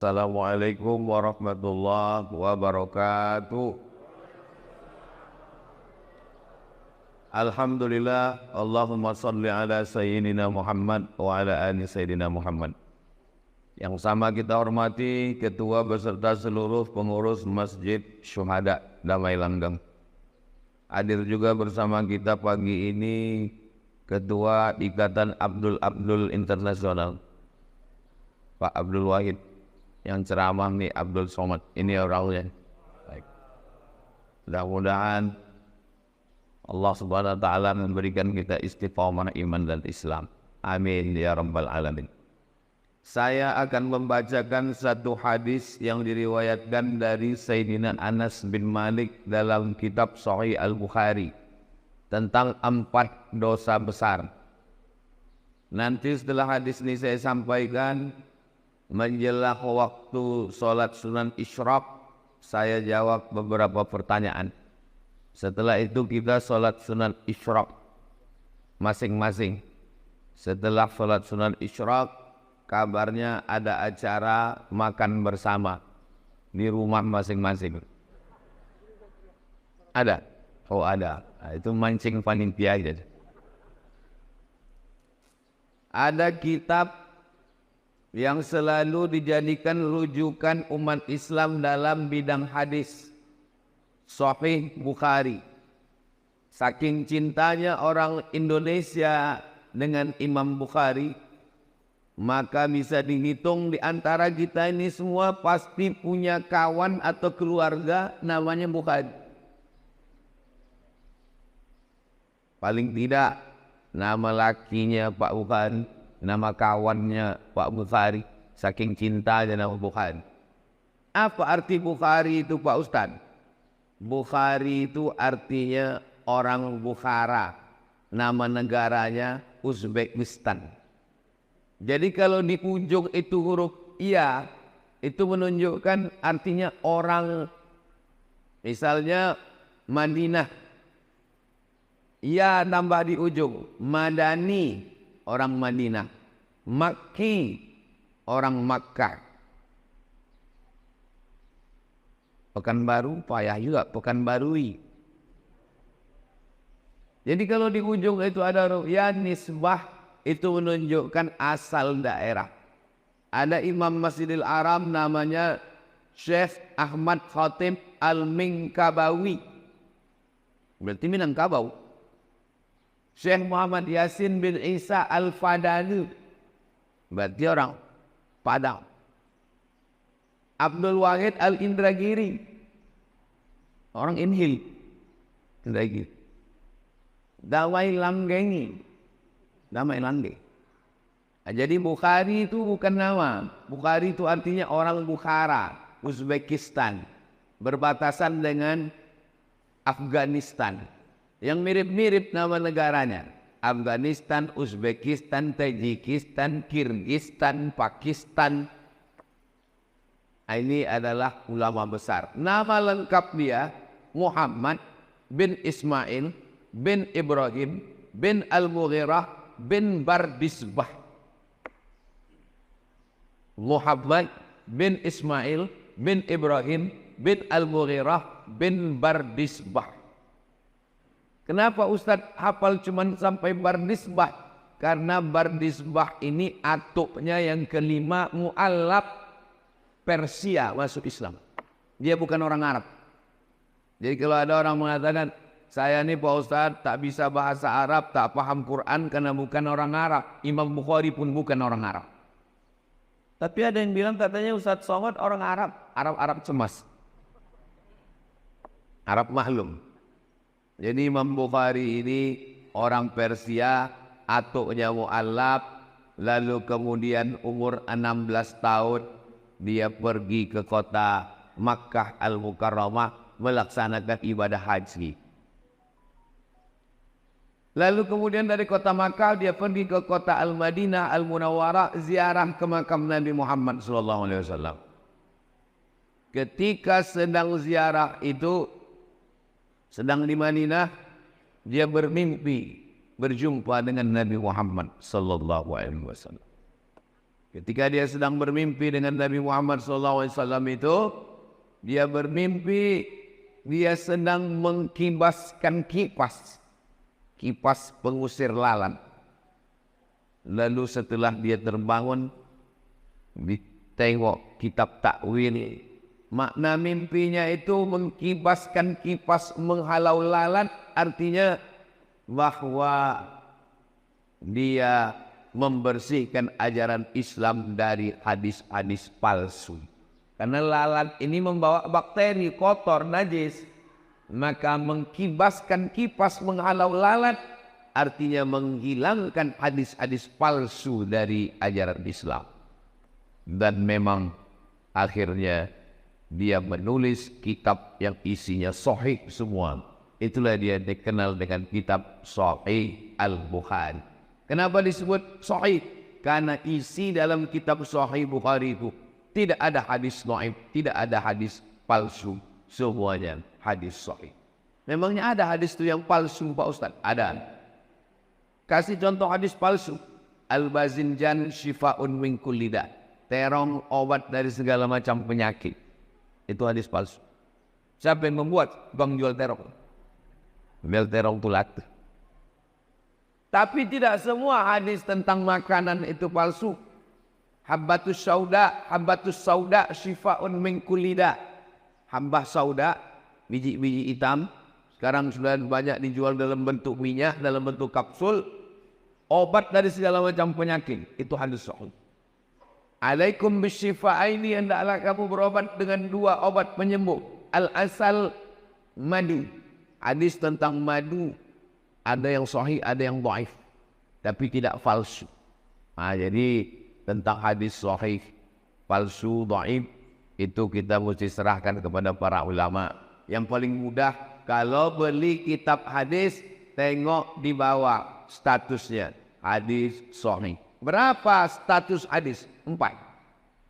Assalamualaikum warahmatullahi wabarakatuh. Alhamdulillah, Allahumma salli ala Sayyidina Muhammad wa ala ali Sayyidina Muhammad. Yang sama kita hormati Ketua beserta seluruh pengurus Masjid Syuhada Damai Langgeng. Hadir juga bersama kita pagi ini Ketua Ikatan Abdul Internasional, Pak Abdul Wahid. Yang ceramah nih Abdul Somad, ini orangnya. Baik. Mudah-mudahan Allah Subhanahu wa taala memberikan kita istiqomah iman dan Islam. Amin ya rabbal alamin. Saya akan membacakan satu hadis yang diriwayatkan dari Sayyidina Anas bin Malik dalam kitab Sahih Al-Bukhari tentang 4 dosa besar. Nanti setelah hadis ini saya sampaikan, menjelang waktu sholat sunan isyraq, saya jawab beberapa pertanyaan. Setelah itu kita sholat sunan isyraq masing-masing. Setelah sholat sunan isyraq, kabarnya ada acara makan bersama di rumah masing-masing. Ada? Oh ada. Nah, itu mancing panitia aja. Ada kitab yang selalu dijadikan rujukan umat Islam dalam bidang hadis, Sahih Bukhari. Saking cintanya orang Indonesia dengan Imam Bukhari, maka bisa dihitung di antara kita ini semua pasti punya kawan atau keluarga namanya Bukhari. Paling tidak nama lakinya Pak Bukhari, nama kawannya Pak Bukhari, saking cintanya nama Bukhari. Apa arti Bukhari itu Pak Ustadz? Bukhari itu artinya orang Bukhara, nama negaranya Uzbekistan. Jadi kalau di ujung itu huruf iya, itu menunjukkan artinya orang, misalnya Madinah, iya tambah di ujung, Madani, orang Madinah, Makki, orang Makkah. Pekanbaru payah juga, Pekanbarui. Jadi kalau di ujung itu ada huruf ya, nisbah, itu menunjukkan asal daerah. Ada Imam Masjidil Haram namanya Syekh Ahmad Khatib Al-Minkabawi, berarti Minangkabau. Syekh Muhammad Yasin bin Isa Al-Fadani, berarti orang Padang. Abdul Wahid Al-Indragiri, orang Inhil, Indragiri. Damai Langgengi, Damai Langge. Nah, jadi Bukhari itu bukan nama. Bukhari itu artinya orang Bukhara, Uzbekistan, berbatasan dengan Afghanistan. Yang mirip-mirip nama negaranya, Afghanistan, Uzbekistan, Tajikistan, Kirgistan, Pakistan. Ini adalah ulama besar. Nama lengkap dia Muhammad bin Ismail bin Ibrahim bin Al-Mughirah bin Bardisbah. Muhammad bin Ismail bin Ibrahim bin Al-Mughirah bin Bardisbah. Kenapa Ustadz hafal cuman sampai Bardisbah? Karena Bardisbah ini atupnya yang kelima, mu'allab Persia masuk Islam. Dia bukan orang Arab. Jadi kalau ada orang mengatakan, saya ini Pak Ustadz tak bisa bahasa Arab, tak paham Quran karena bukan orang Arab. Imam Bukhari pun bukan orang Arab. Tapi ada yang bilang katanya Ustadz Somad orang Arab. Arab cemas, Arab maklum. Jadi Imam Bukhari ini orang Persia, atuknya mu'allab, lalu kemudian umur 16 tahun dia pergi ke kota Makkah Al-Mukarramah melaksanakan ibadah haji. Lalu kemudian dari kota Makkah dia pergi ke kota Al-Madinah Al-Munawwarah, ziarah ke makam Nabi Muhammad SAW. Ketika sedang ziarah itu, sedang di Madinah, dia bermimpi berjumpa dengan Nabi Muhammad sallallahu alaihi wasallam. Ketika dia sedang bermimpi dengan Nabi Muhammad SAW itu, dia bermimpi dia sedang mengkibaskan kipas pengusir lalat. Lalu setelah dia terbangun, ditengok kitab takwil, makna mimpinya itu mengkibaskan kipas menghalau lalat, artinya bahwa dia membersihkan ajaran Islam dari hadis-hadis palsu. Karena lalat ini membawa bakteri kotor, najis. Maka mengkibaskan kipas menghalau lalat artinya menghilangkan hadis-hadis palsu dari ajaran Islam. Dan memang akhirnya dia menulis kitab yang isinya sahih semua. Itulah dia dikenal dengan kitab Sahih Al-Bukhari. Kenapa disebut sahih? Karena isi dalam kitab Sahih Bukhari itu tidak ada hadis dhaif, tidak ada hadis palsu, semuanya hadis sahih. Memangnya ada hadis itu yang palsu Pak Ustaz? Ada. Kasih contoh hadis palsu. Al-bazinjan syifa'un min kulli da'. Terong obat dari segala macam penyakit. Itu hadis palsu. Siapa yang membuat? Bang jual terong. Jual terong tulat. Tapi tidak semua hadis tentang makanan itu palsu. Habbatus sauda syifa'un min kulli da'. Hambah sauda, biji-biji hitam, sekarang sudah banyak dijual dalam bentuk minyak, dalam bentuk kapsul. Obat dari segala macam penyakit. Itu hadis sahih. Alaikum bisyifa'aini, hendaklah kamu berobat dengan dua obat penyembuh. Al-asal, madu. Hadis tentang madu ada yang sahih, ada yang dhaif, tapi tidak palsu. Jadi tentang hadis sahih, palsu, dhaif itu kita mesti serahkan kepada para ulama. Yang paling mudah kalau beli kitab hadis, tengok di bawah statusnya hadis sahih. Berapa status hadis? 4.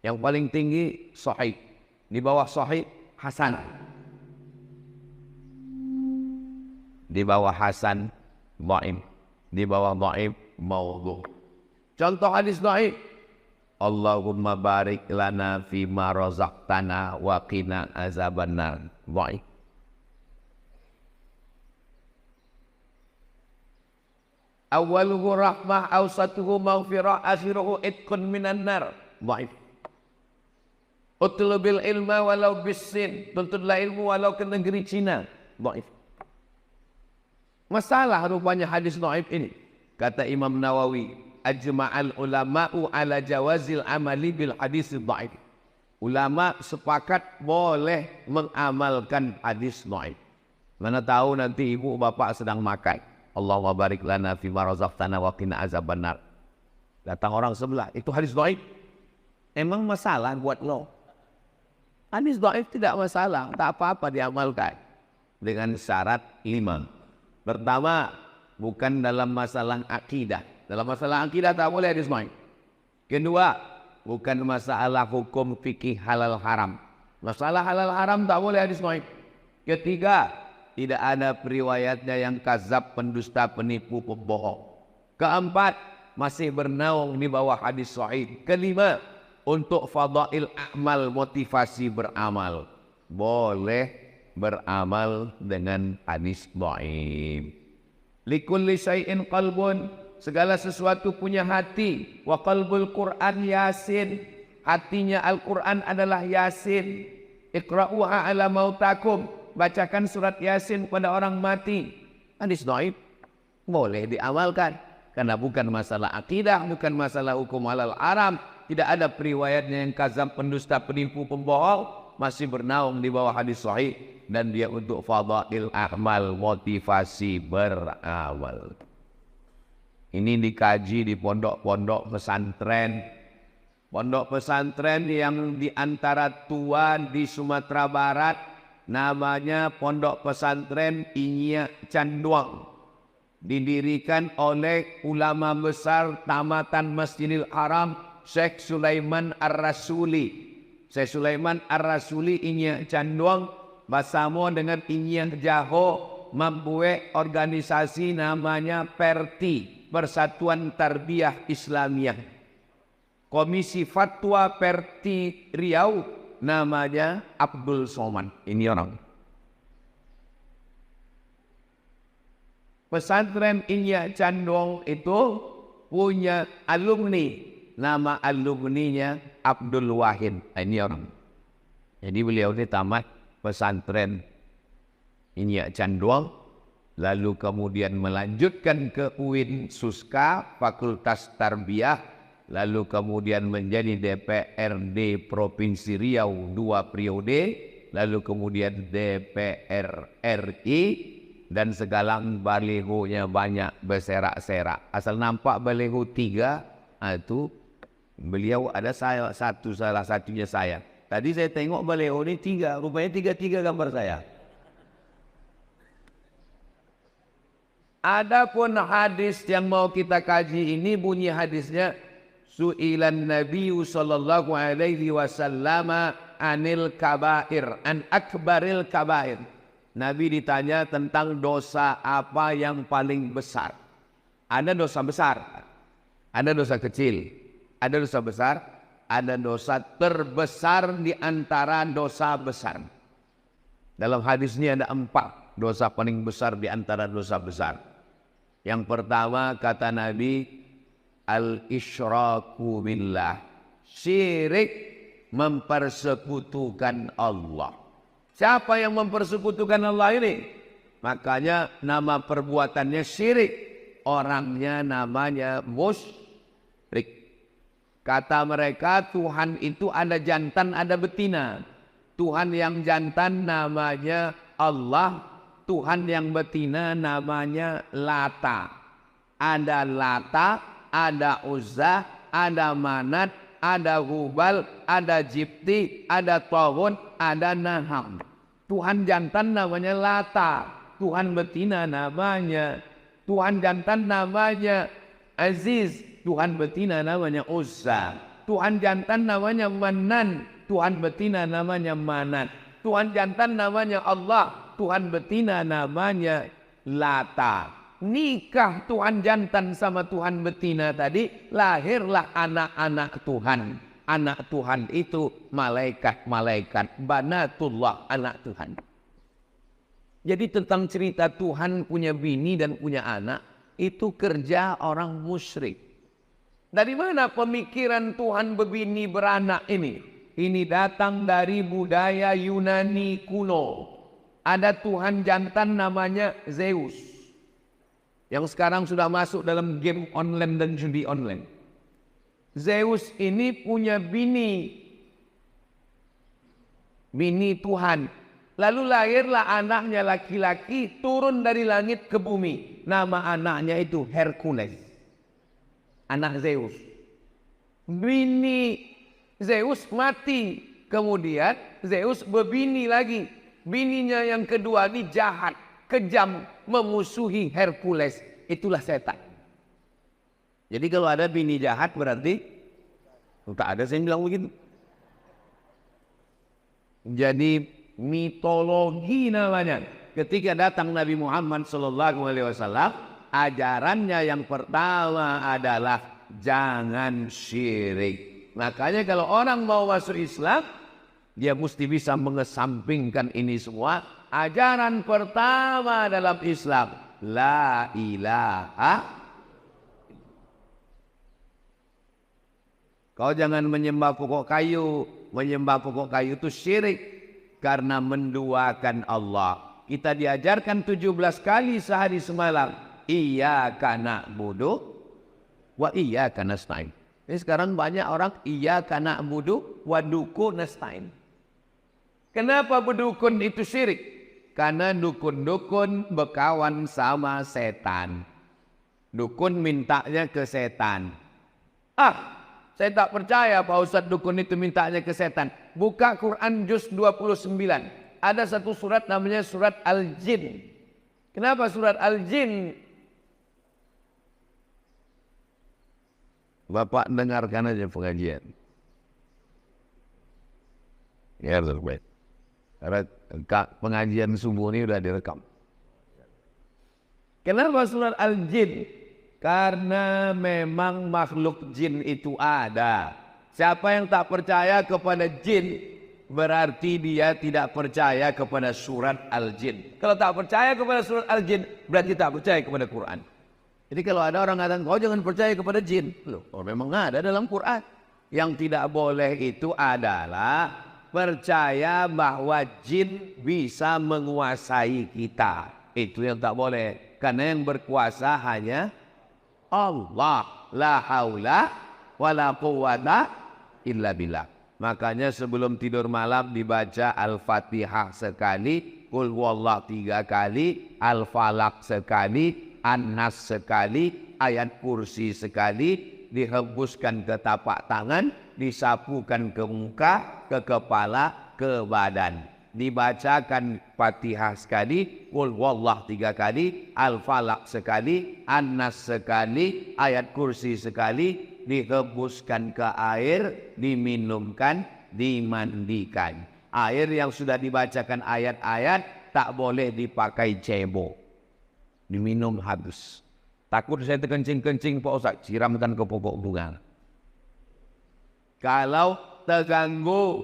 Yang paling tinggi sahih. Di bawah sahih hasan. Di bawah hasan dhaif. Di bawah dhaif maudhu'. Contoh hadis dhaif. Allahumma barik lana fima razaqtana wa qina azabannar. Dhaif. Awaluhu rahmah, awsatuhu maghfirah, akhiruhu itqun minan nar. Dhaif. Utlubil ilma walau bisin. Tuntutlah ilmu walau ke negeri Cina. Dhaif. Masalah rupanya hadis dhaif ini. Kata Imam Nawawi, ajma'al ulama'u ala jawazil amali bil hadis dhaif. Ulama sepakat boleh mengamalkan hadis dhaif. Mana tahu nanti ibu bapak sedang makan. Allahumma barik lana fima razaqtana wa qina azabannar. Datang orang sebelah, itu hadis dhaif. Emang masalah buat lo? Hadis dhaif tidak masalah, tak apa-apa diamalkan. Dengan syarat 5. Pertama, bukan dalam masalah akidah. Dalam masalah akidah tak boleh hadis dhaif. Kedua, bukan masalah hukum fikih halal haram. Masalah halal haram tak boleh hadis dhaif. Ketiga, tidak ada periwayatnya yang kazab, pendusta, penipu, pembohong. Keempat, masih bernaung di bawah hadis sahih. Kelima, untuk fadail amal, motivasi beramal. Boleh beramal dengan hadis dhaif. Likulli syai'in qalbun, segala sesuatu punya hati. Wa qalbul Qur'an Yasin, hatinya Al-Quran adalah Yasin. Iqra'uha ala mautakum, bacakan surat Yasin pada orang mati. Hadis dhaif boleh diamalkan karena bukan masalah akidah, bukan masalah hukum halal haram. Tidak ada periwayatnya yang kazab, pendusta, penipu, pembohong. Masih bernaung di bawah hadis sahih dan dia untuk fadail amal, motivasi beramal. Ini dikaji di pondok-pondok pesantren. Pondok pesantren yang di antara tua di Sumatera Barat, namanya Pondok Pesantren Inyak Canduang. Didirikan oleh ulama besar tamatan Masjidil Haram, Syekh Sulaiman Ar-Rasuli. Syekh Sulaiman Ar-Rasuli Inyak Canduang bersama dengan Inyak Jaho membuat organisasi namanya PERTI, Persatuan Tarbiyah Islamiyah. Komisi Fatwa Perti Riau namanya Abdul Somad. Ini orang. Pesantren Inyak Candong itu punya alumni. Nama alumninya Abdul Wahid. Ini orang. Jadi beliau ini tamat pesantren Inyak Candong. Lalu kemudian melanjutkan ke UIN Suska, Fakultas Tarbiyah. Lalu kemudian menjadi DPRD Provinsi Riau 2 periode. Lalu kemudian DPR RI. Dan sekarang balihonya banyak berserak-serak. Asal nampak baliho 3, itu beliau ada saya satu, salah satunya saya. Tadi saya tengok baliho ini 3, rupanya 3 gambar saya. Adapun hadis yang mau kita kaji ini bunyi hadisnya, Su'ilan Nabiyu sallallahu alaihi wasallam anil kabair, an akbaril kabair. Nabi ditanya tentang dosa apa yang paling besar. Ada dosa besar, ada dosa kecil, ada dosa besar, ada dosa terbesar di antara dosa besar. Dalam hadis ini ada 4 dosa paling besar di antara dosa besar. Yang pertama kata Nabi, al-isyraku billah, syirik, mempersekutukan Allah. Siapa yang mempersekutukan Allah ini? Makanya nama perbuatannya syirik. Orangnya namanya musyrik. Kata mereka Tuhan itu ada jantan, ada betina. Tuhan yang jantan namanya Allah. Tuhan yang betina namanya Lata. Ada Lata, ada Uzza, ada Manat, ada Hubal, ada Jibti, ada Tawun, ada Naham. Tuhan jantan namanya Lata, Tuhan betina namanya, Tuhan jantan namanya Aziz, Tuhan betina namanya Uzza. Tuhan jantan namanya Manan, Tuhan betina namanya Manat. Tuhan jantan namanya Allah, Tuhan betina namanya Lata. Nikah Tuhan jantan sama Tuhan betina tadi, lahirlah anak-anak Tuhan. Anak Tuhan itu malaikat-malaikat, banatullah, anak Tuhan. Jadi tentang cerita Tuhan punya bini dan punya anak, itu kerja orang musyrik. Dari mana pemikiran Tuhan berbini beranak ini? Ini datang dari budaya Yunani kuno. Ada Tuhan jantan namanya Zeus, yang sekarang sudah masuk dalam game online dan judi online. Zeus ini punya bini Tuhan. Lalu lahirlah anaknya laki-laki turun dari langit ke bumi. Nama anaknya itu Hercules, anak Zeus. Bini Zeus mati. Kemudian Zeus berbini lagi. Bininya yang kedua ini jahat, kejam, memusuhi Hercules. Itulah setan. Jadi kalau ada bini jahat berarti tak ada saya bilang begitu. Jadi mitologi namanya. Ketika datang Nabi Muhammad SAW, ajarannya yang pertama adalah jangan syirik. Makanya kalau orang mau masuk Islam, dia mesti bisa mengesampingkan ini semua. Ajaran pertama dalam Islam, la ilaha. Kau jangan menyembah pokok kayu. Menyembah pokok kayu itu syirik. Karena menduakan Allah. Kita diajarkan 17 kali sehari semalam. Iyyaka na'budu wa iyyaka nasta'in. Ini sekarang banyak orang iyyaka na'budu wa duku nasta'in. Kenapa berdukun itu syirik? Karena dukun-dukun berkawan sama setan. Dukun mintanya ke setan. Saya tak percaya Pak Ustadz dukun itu mintanya ke setan. Buka Quran juz 29. Ada satu surat namanya surat Al-Jin. Kenapa surat Al-Jin? Bapak dengarkan aja pengajian. Ya, baik. Karena pengajian subuh ini sudah direkam. Kenapa surat Al-Jin? Karena memang makhluk jin itu ada. Siapa yang tak percaya kepada jin, berarti dia tidak percaya kepada surat Al-Jin. Kalau tak percaya kepada surat Al-Jin, berarti tak percaya kepada Quran. Jadi kalau ada orang katakan, kau jangan percaya kepada jin. Loh, oh memang ada dalam Quran. Yang tidak boleh itu adalah percaya bahwa jin bisa menguasai kita. Itu yang tak boleh. Karena yang berkuasa hanya Allah. La haula wa la quwwata illa billah. Makanya sebelum tidur malam dibaca Al-Fatihah sekali, Qul huwallah 3 kali, Al-Falaq sekali, An-Nas sekali, ayat kursi sekali, dihembuskan ke tapak tangan, disapukan ke muka, ke kepala, ke badan. Dibacakan Fatihah sekali, Qul huwallah 3 kali, Al-Falaq sekali, An-Nas sekali, ayat kursi sekali, dihembuskan ke air, diminumkan, dimandikan. Air yang sudah dibacakan ayat-ayat tak boleh dipakai cebok. Diminum habis. Takut saya terkencing-kencing Pak Ustaz, siramkan ke pokok bunga. Kalau terganggu,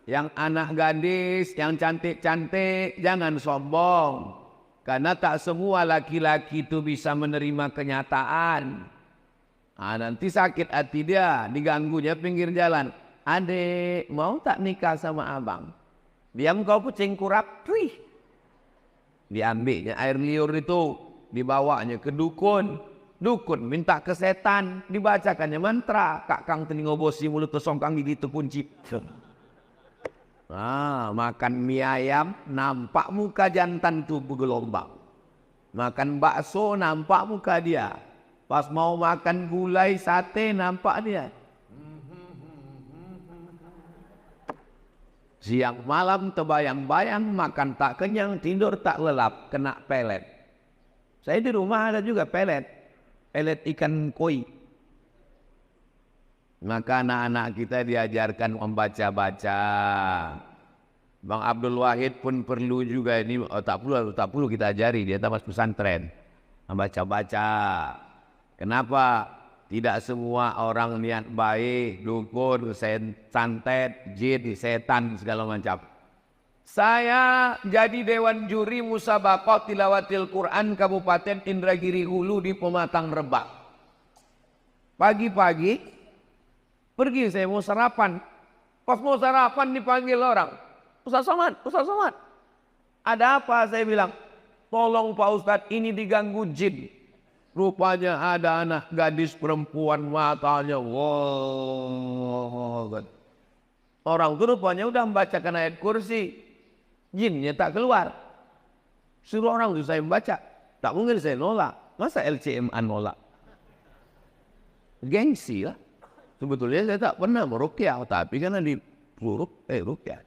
yang anak gadis, yang cantik-cantik, jangan sombong. Karena tak semua laki-laki itu bisa menerima kenyataan. Nanti sakit hati dia, diganggunya pinggir jalan. Adek, mau tak nikah sama abang? Diam kau kucing kurap, wih. Diambilnya air liur itu, dibawanya ke dukun. Dukun minta ke setan, dibacakannya mantra. Kak kang telingo bosi mulut tersongkang gigi terkunci. Makan mie ayam, nampak muka jantan tuh bergelombang. Makan bakso, nampak muka dia. Pas mau makan gulai sate, nampak dia. Siang malam terbayang-bayang, makan tak kenyang, tidur tak lelap, kena pelet. Saya di rumah ada juga pelet ikan koi. Maka anak-anak kita diajarkan membaca-baca. Bang Abdul Wahid pun perlu juga ini, tak perlu kita ajari, dia tamat pesantren. Membaca-baca. Kenapa? Tidak semua orang niat baik, dukun, santet, jin, setan, segala macam. Saya jadi Dewan Juri Musabaqah Tilawatil Quran Kabupaten Indragiri Hulu di Pematang Rebak. Pagi-pagi, pergi saya mau sarapan. Pas mau sarapan dipanggil orang. Ustaz Somad, Ustaz Somad. Ada apa? Saya bilang, tolong Pak Ustadz, ini diganggu jin. Rupanya ada anak gadis perempuan, matanya wow. Orang itu rupanya udah membacakan ayat kursi, jinnya tak keluar. Suruh orang itu saya membaca, tak mungkin saya nolak. Masa LCMA nolak? Gengsi lah. Sebetulnya saya tak pernah meruqyah, tapi karena di ruqyah.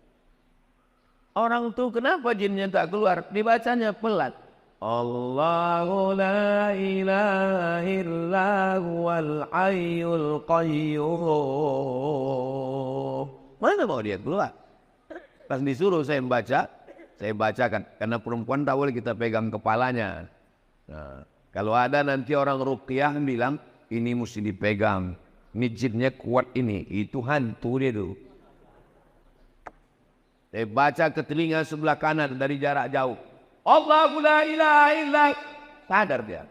Orang itu kenapa jinnya tak keluar? Dibacanya pelan. Allahu la ilaha illa huwal hayyul qayyum. Mana mau dia keluar? Pas disuruh saya membaca, saya bacakan. Karena perempuan tak boleh kita pegang kepalanya. Nah, kalau ada nanti orang ruqyah bilang, ini mesti dipegang. Ini jinnya kuat ini. Itu hantu dia tuh. Saya baca ke telinga sebelah kanan dari jarak jauh. Allahu la ilaha illa. Sadar dia.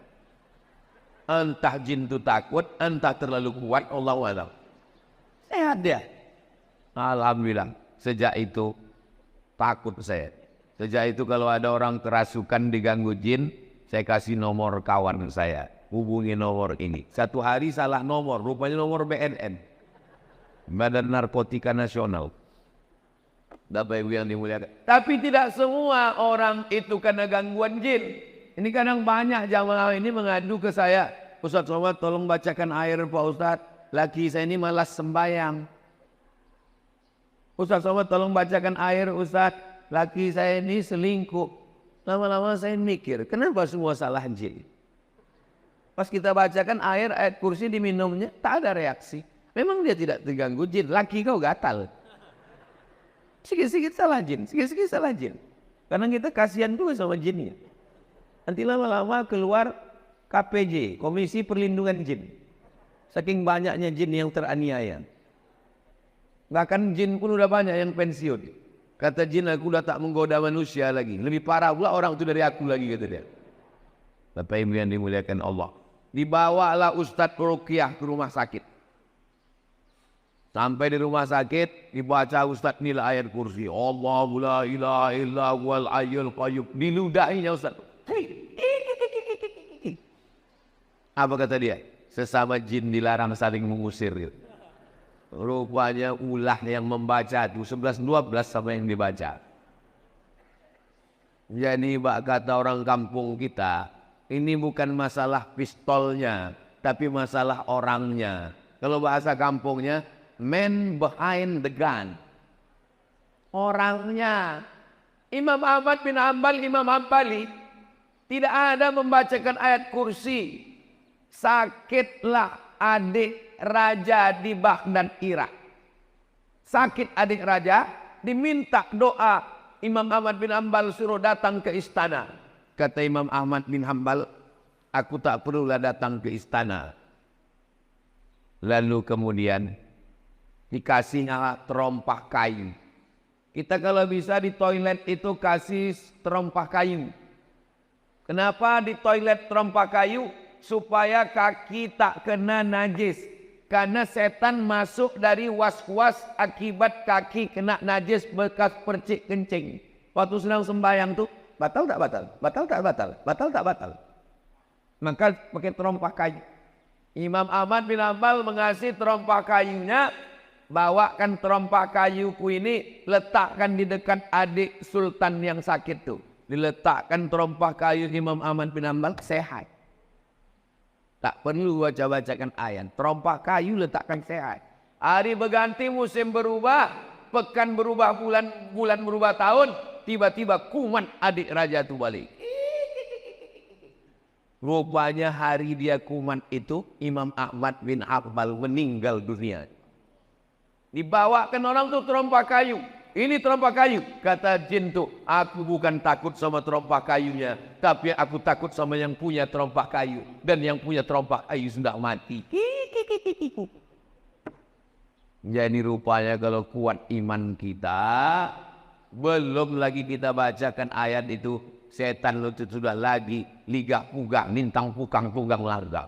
Entah jin itu takut, entah terlalu kuat, Allahu a'lam. Sehat dia. Alhamdulillah. Sejak itu takut saya. Sejak itu kalau ada orang kerasukan diganggu jin, saya kasih nomor kawan saya. Hubungi nomor ini. Satu hari salah nomor, rupanya nomor BNN. Badan Narkotika Nasional. Bapak Ibu yang dimuliakan. Tapi tidak semua orang itu karena gangguan jin. Ini kadang banyak jamaah ini mengadu ke saya. Ustaz Somad tolong bacakan air Pak Ustaz. Laki saya ini malas sembahyang. Ustaz Somad tolong bacakan air Ustaz. Laki saya ini selingkuh. Lama-lama saya mikir, kenapa semua salah jin? Pas kita bacakan air, ayat kursi diminumnya, tak ada reaksi. Memang dia tidak terganggu jin. Laki kau gatal. Sikit-sikit salah jin, sikit-sikit salah jin. Karena kita kasihan juga sama jinnya. Nanti lama-lama keluar KPJ, Komisi Perlindungan Jin. Saking banyaknya jin yang teraniaya. Bahkan jin pun udah banyak yang pensiun. Kata jin, aku udah tak menggoda manusia lagi. Lebih parah pula orang itu dari aku lagi, kata dia. Bapak Ibu yang dimuliakan Allah. Dibawalah Ustadz Ruqyah ke rumah sakit. Sampai di rumah sakit, dibaca Ustadz nilai ayat kursi. Allahu la ilaha illa huwal hayyul qayyum. Diludahinya Ustadz. Apa kata dia? Sesama jin dilarang saling mengusir. Rupanya ulah yang membaca itu 11-12 sama yang dibaca. Jadi kata orang kampung kita, ini bukan masalah pistolnya, tapi masalah orangnya. Kalau bahasa kampungnya, man behind the gun. Orangnya. Imam Ahmad bin Hanbal, Imam Hambali tidak ada membacakan ayat kursi. Sakitlah adik raja di Baghdad, Irak. Sakit adik raja, diminta doa. Imam Ahmad bin Hanbal suruh datang ke istana. Kata Imam Ahmad bin Hanbal, aku tak perlulah datang ke istana. Lalu kemudian dikasihnya terompah kayu. Kita kalau bisa di toilet itu kasih terompah kayu. Kenapa di toilet terompah kayu? Supaya kaki tak kena najis. Karena setan masuk dari was-was akibat kaki kena najis bekas percik kencing. Waktu sedang sembahyang tuh, batal tak batal? Batal tak batal? Batal tak batal? Maka pakai terompah kayu. Imam Ahmad bin Hanbal mengasih terompah kayunya. Bawakan terompah kayuku ini, letakkan di dekat adik sultan yang sakit tuh. Diletakkan terompah kayu Imam Ahmad bin Hanbal, sehat. Tak perlu baca-bacakan ayat. Terompah kayu letakkan sehat. Hari berganti, musim berubah, pekan berubah, bulan berubah tahun, tiba-tiba kuman adik raja itu balik. Rupanya hari dia kuman itu, Imam Ahmad bin Hanbal meninggal dunia. Dibawakan orang tuh terompah kayu. Ini terompah kayu. Kata jin tuh, aku bukan takut sama terompah kayunya, tapi aku takut sama yang punya terompah kayu. Dan yang punya terompah kayu sudah mati. Jadi rupanya kalau kuat iman kita, belum lagi kita bacakan ayat itu, setan itu sudah lagi ligah pugah, nintang pukang tunggang larga.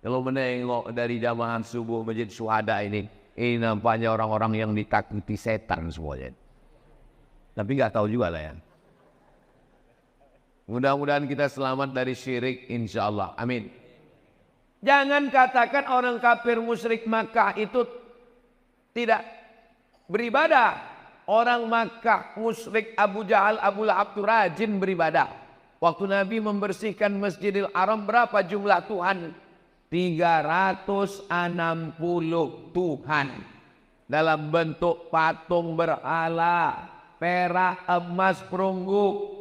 Kalau menengok dari jamaah subuh Masjid Syuhada ini nampaknya orang-orang yang ditakuti setan semuanya. Tapi nggak tahu juga lah ya. Mudah-mudahan kita selamat dari syirik, insya Allah. Amin. Jangan katakan orang kafir musyrik Makkah itu tidak beribadah. Orang Makkah musyrik Abu Jahal, Abu Lahab itu rajin beribadah. Waktu Nabi membersihkan Masjidil Haram, berapa jumlah Tuhan? 360 Tuhan dalam bentuk patung berhala, perak, emas, perunggu,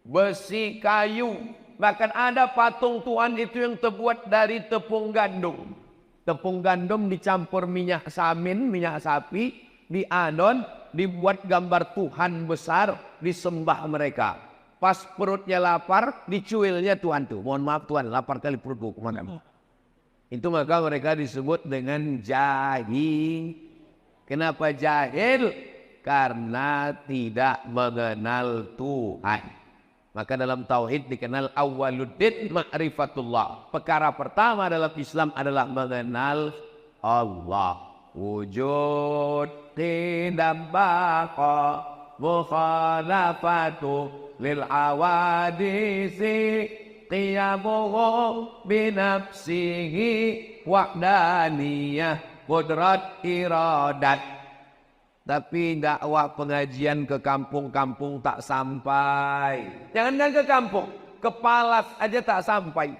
besi, kayu. Bahkan ada patung Tuhan itu yang terbuat dari tepung gandum. Tepung gandum dicampur minyak samin, minyak sapi, diadon, dibuat gambar Tuhan besar, disembah mereka. Pas perutnya lapar, dicuilnya Tuhan tuh. Mohon maaf Tuhan, lapar kali perutku, kemana? Itu maka mereka disebut dengan jahil. Kenapa jahil? Karena tidak mengenal Tuhan. Maka dalam tauhid dikenal awwaluddin ma'rifatullah. Perkara pertama dalam Islam adalah mengenal Allah. Wujud tidak baqa mukhalafatu lil awadisi qiyamuhu binafsihi wahdaniyah qudrat iradat. Tapi dakwah pengajian ke kampung-kampung tak sampai. Jangankan ke kampung, ke Palas aja tak sampai.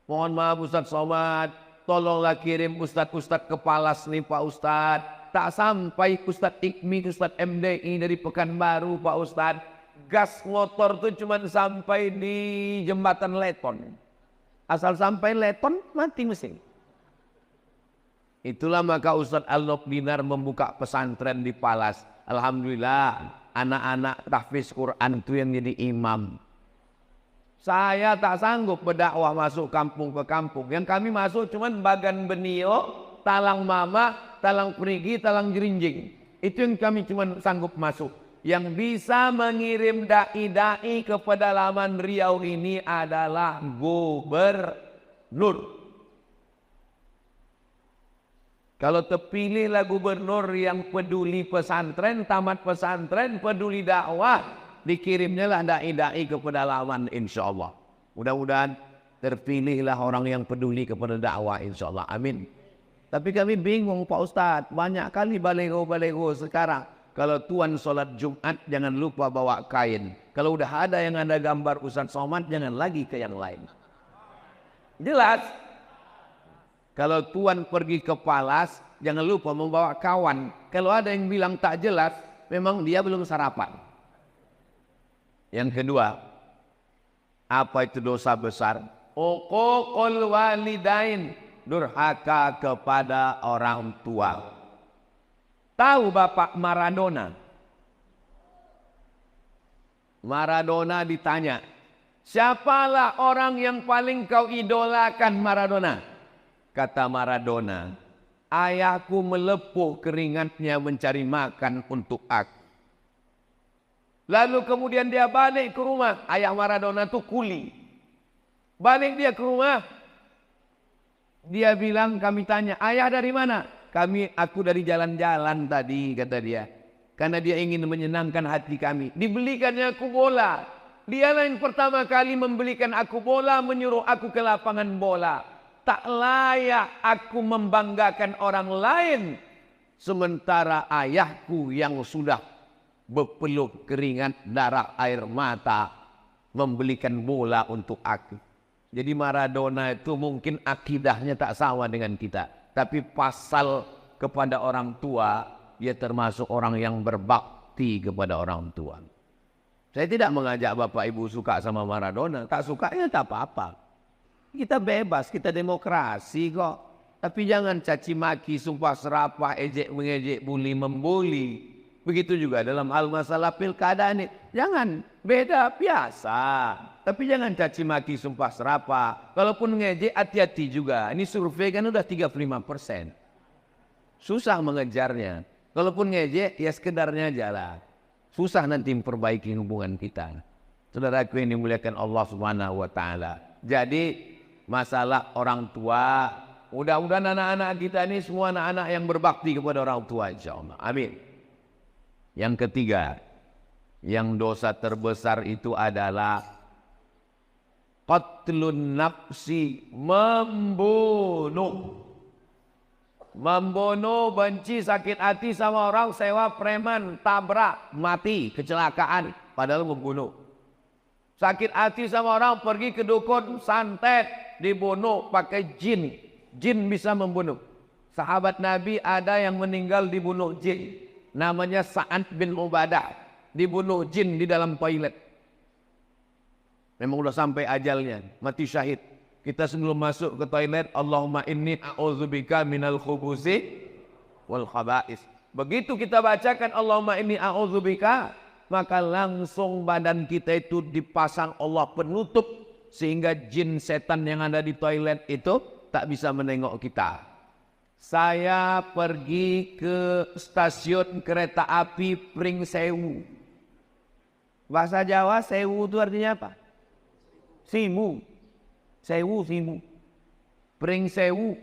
Mohon maaf Ustadz Somad, tolonglah kirim Ustadz-Ustadz ke Palas nih Pak Ustadz. Tak sampai Ustadz Ikmi, Ustadz MDI dari Pekanbaru Pak Ustadz. Gas motor tuh cuma sampai di jembatan Leton. Asal sampai Leton mati mesin. Itulah maka Ustadz Al-Nob Dinar membuka pesantren di Palas. Alhamdulillah anak-anak tahfiz Quran itu yang jadi imam. Saya tak sanggup berdakwah masuk kampung ke kampung. Yang kami masuk cuman Bagan Benio, Talang Mama, Talang Perigi, Talang Jerinjing. Itu yang kami cuman sanggup masuk. Yang bisa mengirim dai-dai ke pedalaman Riau ini adalah gubernur. Kalau terpilihlah gubernur yang peduli pesantren, tamat pesantren, peduli dakwah, dikirimnya lah dai-dai ke pedalaman insya Allah. Mudah-mudahan terpilihlah orang yang peduli kepada dakwah insya Allah. Amin. Tapi kami bingung Pak Ustadz, banyak kali balego-balego sekarang. Kalau tuan sholat Jumat jangan lupa bawa kain. Kalau udah ada yang ada gambar Ustadz Somad jangan lagi ke yang lain. Jelas. Kalau tuan pergi ke Palas jangan lupa membawa kawan. Kalau ada yang bilang tak jelas memang dia belum sarapan. Yang kedua, apa itu dosa besar? Uququl walidain, durhaka kepada orang tua. Tahu Bapak Maradona? Maradona ditanya, siapalah orang yang paling kau idolakan Maradona? Kata Maradona, ayahku melepuh keringatnya mencari makan untuk aku. Lalu kemudian dia balik ke rumah. Ayah Maradona itu kuli. Balik dia ke rumah. Dia bilang, kami tanya, ayah dari mana? Aku dari jalan-jalan tadi, kata dia. Karena dia ingin menyenangkan hati kami. Dibelikannya aku bola. Dialah yang pertama kali membelikan aku bola, menyuruh aku ke lapangan bola. Tak layak aku membanggakan orang lain. Sementara ayahku yang sudah berpeluh keringat, darah, air mata, membelikan bola untuk aku. Jadi Maradona itu mungkin akidahnya tak sama dengan kita. Tapi pasal kepada orang tua, dia termasuk orang yang berbakti kepada orang tua. Saya tidak mengajak Bapak Ibu suka sama Maradona. Tak suka ya tak apa-apa. Kita bebas, kita demokrasi kok. Tapi jangan caci maki, sumpah serapah, ejek mengejek, bully membuli. Begitu juga dalam hal masalah pilkada ini. Jangan, beda biasa. Tapi jangan caci maki, sumpah serapah. Kalaupun ngejek, hati-hati juga. Ini survei kan udah 35%. Susah mengejarnya. Kalaupun ngejek, ya sekedarnya aja lah. Susah nanti memperbaiki hubungan kita. Saudaraku yang dimuliakan Allah Subhanahu wa Ta'ala. Jadi, masalah orang tua, mudah-mudahan anak-anak kita ini semua anak-anak yang berbakti kepada orang tua insyaallah. Amin. Yang ketiga, yang dosa terbesar itu adalah qatlun nafsi, membunuh. Membunuh, benci, sakit hati sama orang, sewa preman, tabrak, mati, kecelakaan, padahal membunuh. Sakit hati sama orang, pergi ke dukun, santet, dibunuh pakai jin. Jin bisa membunuh. Sahabat Nabi ada yang meninggal dibunuh jin. Namanya Sa'ad bin Ubadah. Dibunuh jin di dalam toilet. Memang sudah sampai ajalnya, mati syahid. Kita sebelum masuk ke toilet, Allahumma inni a'udzubika minal khubusi wal khaba'is. Begitu kita bacakan Allahumma inni a'udzubika, maka langsung badan kita itu dipasang Allah penutup sehingga jin setan yang ada di toilet itu tak bisa menengok kita. Saya pergi ke stasiun kereta api Pringsewu. Bahasa Jawa sewu itu artinya apa? Simu. Sewu, simu. Pringsewu,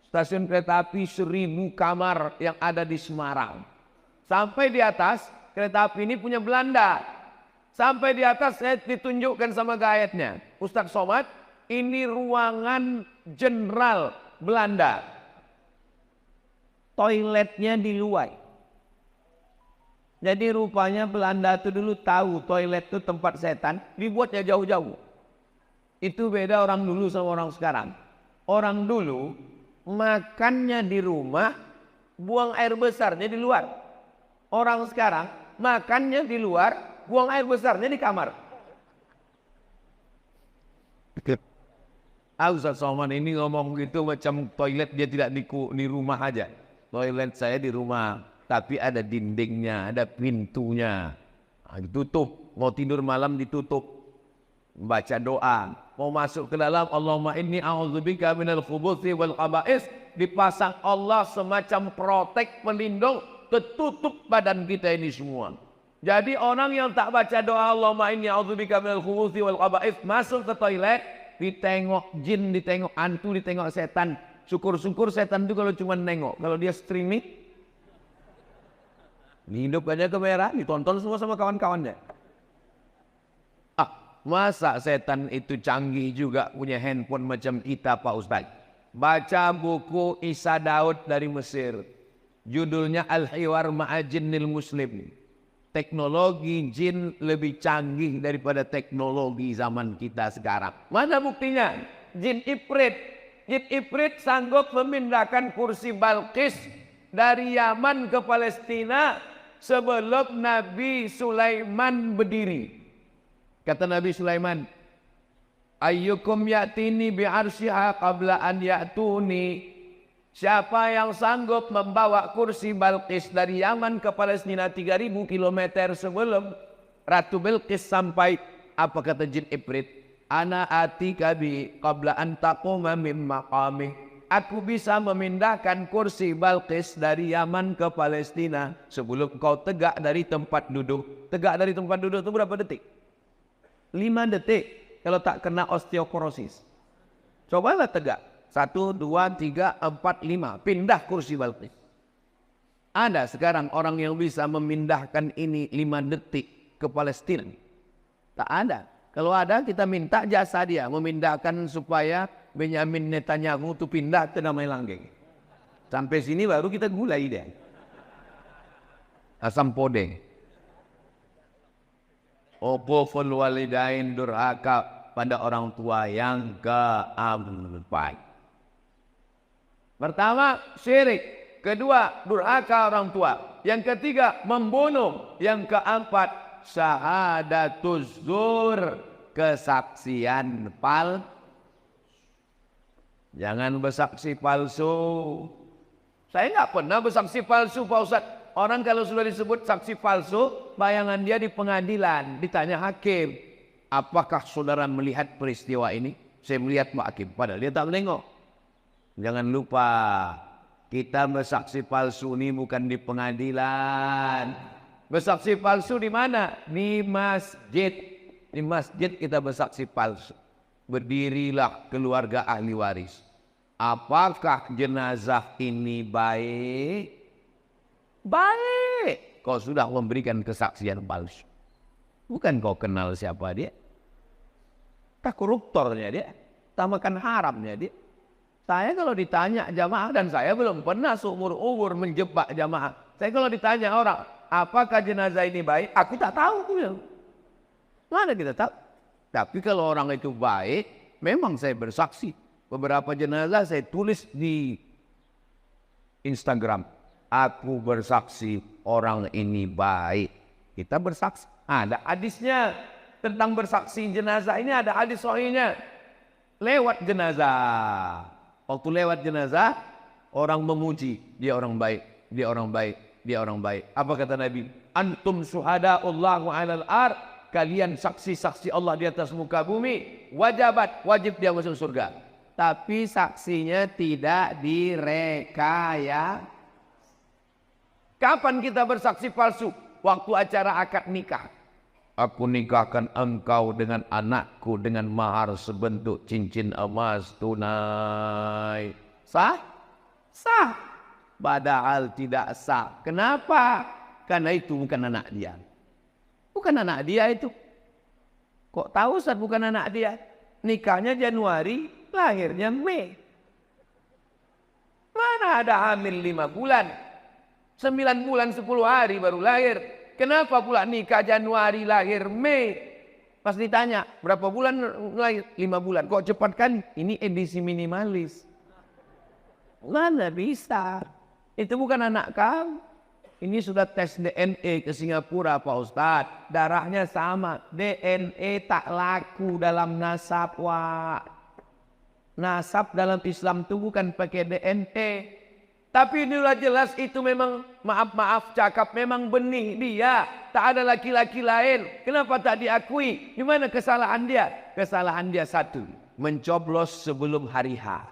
stasiun kereta api 1000 kamar yang ada di Semarang. Sampai di atas, kereta api ini punya Belanda. Sampai di atas saya ditunjukkan sama guide-nya. Ustadz Somad, ini ruangan jenderal Belanda. Toiletnya di luar. Jadi rupanya Belanda itu dulu tahu toilet itu tempat setan, dibuatnya jauh-jauh. Itu beda orang dulu sama orang sekarang. Orang dulu makannya di rumah, buang air besarnya di luar. Orang sekarang makannya di luar, buang air besarnya di kamar. Ustaz Somad ini ngomong gitu macam toilet dia tidak di rumah aja. Toilet saya di rumah, tapi ada dindingnya, ada pintunya. Ditutup, mau tidur malam ditutup. baca doa. Mau masuk ke dalam Allahumma inni a'udzubika minal khubuthi wal khaba'is, dipasang Allah semacam protek pelindung, ketutup badan kita ini semua. Jadi orang yang tak baca doa Allahumma inni a'udzubika minal khubuthi wal khaba'is, masuk ke toilet, ditengok jin, ditengok hantu, ditengok setan. Syukur-syukur setan itu kalau cuma nengok. Kalau dia streaming, hidup aja kamera, ditonton semua sama kawan-kawannya. Masa setan itu canggih juga punya handphone macam kita Pak Ustaz. Baca buku Isa Daud dari Mesir. Judulnya Al-Hiwar Ma'ajinnil Muslim. Teknologi jin lebih canggih daripada teknologi zaman kita sekarang. Mana buktinya? Jin Ifrit. Jin Ifrit sanggup memindahkan kursi Balqis dari Yaman ke Palestina sebelum Nabi Sulaiman berdiri. Kata Nabi Sulaiman, ayyukum ya'tini bi'arsyiha qabla an ya'tuni. Siapa yang sanggup membawa kursi Balqis dari Yaman ke Palestina 3000 km sebelum Ratu Bilqis sampai, apa kata jin Ifrit? Ana atika bi qabla an taquma min maqami. Aku bisa memindahkan kursi Balqis dari Yaman ke Palestina sebelum kau tegak dari tempat duduk. Tegak dari tempat duduk itu berapa detik? 5 detik kalau tak kena osteoporosis. Cobalah tegak. 1, 2, 3, 4, 5. Pindah kursi Balqis. Ada sekarang orang yang bisa memindahkan ini 5 detik ke Palestina? Tak ada. Kalau ada kita minta jasa dia memindahkan supaya Benyamin Netanyahu itu pindah ke Damai Langgeng. Sampai sini baru kita gulai dia. Asam podeng. Uquful walidain, durhaka pada orang tua yang keempat. Pertama, syirik. Kedua, durhaka orang tua. Yang ketiga, membunuh. Yang keempat, syahadatuz zur, kesaksian palsu. Jangan bersaksi palsu. Saya nggak pernah bersaksi palsu Pak Ustaz. Orang kalau sudah disebut saksi palsu, bayangan dia di pengadilan, ditanya hakim, apakah saudara melihat peristiwa ini? Saya melihat Pak Hakim, padahal dia tak menengok. Jangan lupa, kita bersaksi palsu ini bukan di pengadilan. Bersaksi palsu di mana? Di masjid. Di masjid kita bersaksi palsu. Berdirilah keluarga ahli waris. Apakah jenazah ini baik? Baik. Kau sudah memberikan kesaksian palsu. Bukan kau kenal siapa dia. Tak koruptornya dia. Tak makan haramnya dia. Saya kalau ditanya jamaah, dan saya belum pernah seumur-umur menjebak jamaah. Saya kalau ditanya orang, apakah jenazah ini baik? Aku tak tahu. Mana kita tahu? Tapi kalau orang itu baik, memang saya bersaksi. Beberapa jenazah saya tulis di Instagram. Aku bersaksi orang ini baik. Kita bersaksi. Ada hadisnya tentang bersaksi jenazah ini, ada hadis sahihnya. Lewat jenazah. Waktu lewat jenazah, orang memuji. Dia orang baik, dia orang baik, dia orang baik. Apa kata Nabi? Antum syuhada'ullahu 'alal ard. Kalian saksi-saksi Allah di atas muka bumi. Wajib dia masuk surga. Tapi saksinya tidak direkayasa. Kapan kita bersaksi palsu? Waktu acara akad nikah. Aku nikahkan engkau dengan anakku dengan mahar sebentuk cincin emas tunai. Sah? Sah. Padahal tidak sah. Kenapa? Karena itu bukan anak dia. Bukan anak dia itu. Kok tahu Ustaz bukan anak dia? Nikahnya Januari, lahirnya Mei. Mana ada hamil 5 bulan? 9 bulan 10 hari baru lahir. Kenapa pula nikah Januari lahir Mei? Pas ditanya berapa bulan lahir? 5 bulan. Kok cepat kan? Ini edisi minimalis. Mana bisa? Itu bukan anak kamu. Ini sudah tes DNA ke Singapura Pak Ustadz. Darahnya sama. DNA tak laku dalam nasab. Wah. Nasab dalam Islam itu bukan pakai DNA. Tapi inilah jelas itu memang maaf cakap memang benih dia. Tak ada laki-laki lain. Kenapa tak diakui? Di mana kesalahan dia? Kesalahan dia satu. Mencoblos sebelum hari H.